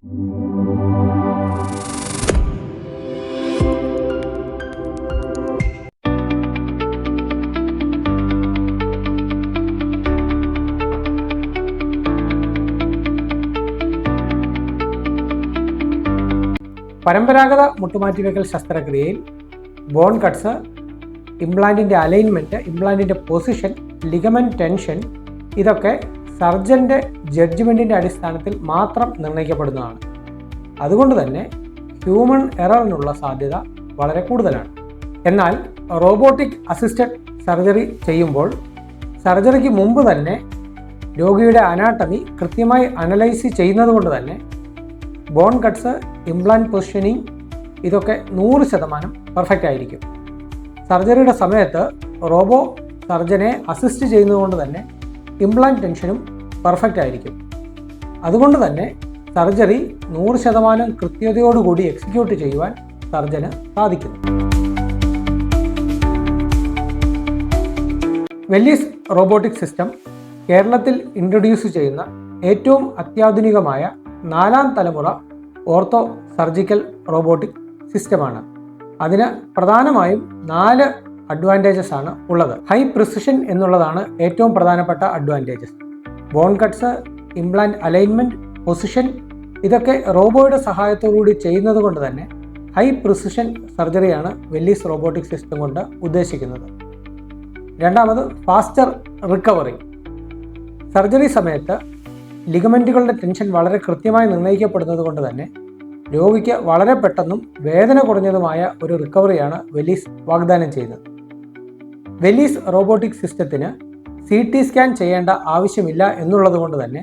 പരമ്പരാഗത മുട്ടുമാറ്റിവെക്കൽ ശസ്ത്രക്രിയയിൽ ബോൺ കട്ട്സ്, ഇംപ്ലാന്റിൻ്റെ അലൈൻമെൻറ്റ്, ഇംപ്ലാന്റിൻ്റെ പൊസിഷൻ, ലിഗമെന്റ് ടെൻഷൻ ഇതൊക്കെ സർജൻ്റെ ജഡ്ജ്മെൻറ്റിൻ്റെ അടിസ്ഥാനത്തിൽ മാത്രം നിർണ്ണയിക്കപ്പെടുന്നതാണ്. അതുകൊണ്ട് തന്നെ ഹ്യൂമൻ എററിനുള്ള സാധ്യത വളരെ കൂടുതലാണ്. എന്നാൽ റോബോട്ടിക് അസിസ്റ്റഡ് സർജറി ചെയ്യുമ്പോൾ സർജറിക്ക് മുമ്പ് തന്നെ രോഗിയുടെ അനാട്ടമി കൃത്യമായി അനലൈസ് ചെയ്യുന്നത് കൊണ്ട് തന്നെ ബോൺ കട്ട്സ്, ഇംപ്ലാന്റ് പൊസിഷനിങ് ഇതൊക്കെ 100% പെർഫെക്റ്റ് ആയിരിക്കും. സർജറിയുടെ സമയത്ത് റോബോ സർജനെ അസിസ്റ്റ് ചെയ്യുന്നതുകൊണ്ട് തന്നെ ഇംപ്ലാന്റ് ടെൻഷനും പെർഫെക്റ്റ് ആയിരിക്കും. അതുകൊണ്ട് തന്നെ സർജറി 100% കൃത്യതയോടുകൂടി എക്സിക്യൂട്ട് ചെയ്യുവാൻ സർജന് സാധിക്കുന്നു. വെല്ലീസ് റോബോട്ടിക് സിസ്റ്റം കേരളത്തിൽ ഇൻട്രൊഡ്യൂസ് ചെയ്യുന്ന ഏറ്റവും അത്യാധുനികമായ 4ാം തലമുറ ഓർത്തോ സർജിക്കൽ റോബോട്ടിക് സിസ്റ്റമാണ്. അതിന് പ്രധാനമായും 4 അഡ്വാൻറ്റേജസ് ആണ് ഉള്ളത്. ഹൈ പ്രിസിഷൻ എന്നുള്ളതാണ് ഏറ്റവും പ്രധാനപ്പെട്ട advantages. Bone cuts, implant alignment, position ഇതൊക്കെ റോബോയുടെ സഹായത്തോടുകൂടി ചെയ്യുന്നത് കൊണ്ട് തന്നെ ഹൈ പ്രിസിഷൻ സർജറിയാണ് വെല്ലീസ് റോബോട്ടിക് സിസ്റ്റം കൊണ്ട് ഉദ്ദേശിക്കുന്നത്. രണ്ടാമത് ഫാസ്റ്റർ റിക്കവറി. സർജറി സമയത്ത് ലിഗമെൻറ്റുകളുടെ ടെൻഷൻ വളരെ കൃത്യമായി നിർണ്ണയിക്കപ്പെടുന്നത് കൊണ്ട് തന്നെ രോഗിക്ക് വളരെ പെട്ടെന്നും വേദന കുറഞ്ഞതുമായ ഒരു റിക്കവറിയാണ് വെല്ലീസ് വാഗ്ദാനം ചെയ്യുന്നത്. വെല്ലീസ് റോബോട്ടിക് സിസ്റ്റത്തിന് CT സ്കാൻ ചെയ്യേണ്ട ആവശ്യമില്ല എന്നുള്ളത് കൊണ്ട് തന്നെ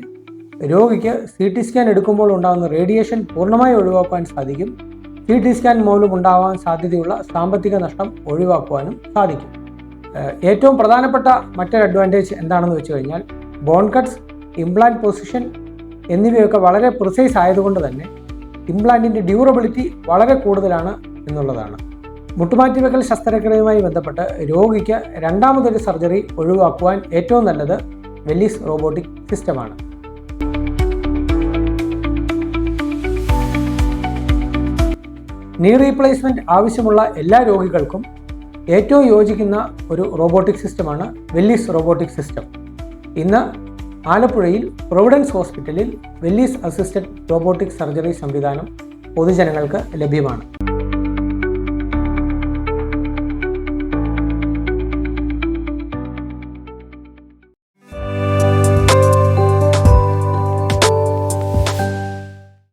രോഗിക്ക് CT സ്കാൻ എടുക്കുമ്പോൾ ഉണ്ടാകുന്ന റേഡിയേഷൻ പൂർണ്ണമായി ഒഴിവാക്കാൻ സാധിക്കും. CT സ്കാൻ മൂലം ഉണ്ടാവാൻ സാധ്യതയുള്ള സാമ്പത്തിക നഷ്ടം ഒഴിവാക്കുവാനും സാധിക്കും. ഏറ്റവും പ്രധാനപ്പെട്ട മറ്റൊരു അഡ്വാൻറ്റേജ് എന്താണെന്ന് വെച്ച് കഴിഞ്ഞാൽ ബോൺ കട്ട്സ്, ഇംപ്ലാന്റ് പൊസിഷൻ എന്നിവയൊക്കെ വളരെ പ്രിസൈസ് ആയതുകൊണ്ട് തന്നെ ഇംപ്ലാന്റിൻ്റെ ഡ്യൂറബിലിറ്റി വളരെ കൂടുതലാണ് എന്നുള്ളതാണ്. മുട്ടുമാറ്റിവെക്കൽ ശസ്ത്രക്രിയയുമായി ബന്ധപ്പെട്ട് രോഗിക്ക് രണ്ടാമതൊരു സർജറി ഒഴിവാക്കുവാൻ ഏറ്റവും നല്ലത് വെല്ലീസ് റോബോട്ടിക് സിസ്റ്റമാണ്. നീ റീപ്ലേസ്മെൻറ്റ് ആവശ്യമുള്ള എല്ലാ രോഗികൾക്കും ഏറ്റവും യോജിക്കുന്ന ഒരു റോബോട്ടിക് സിസ്റ്റമാണ് വെല്ലീസ് റോബോട്ടിക് സിസ്റ്റം. ഇന്ന് ആലപ്പുഴയിൽ പ്രൊവിഡൻസ് ഹോസ്പിറ്റലിൽ വെല്ലീസ് അസിസ്റ്റഡ് റോബോട്ടിക് സർജറി സംവിധാനം പൊതുജനങ്ങൾക്ക് ലഭ്യമാണ്.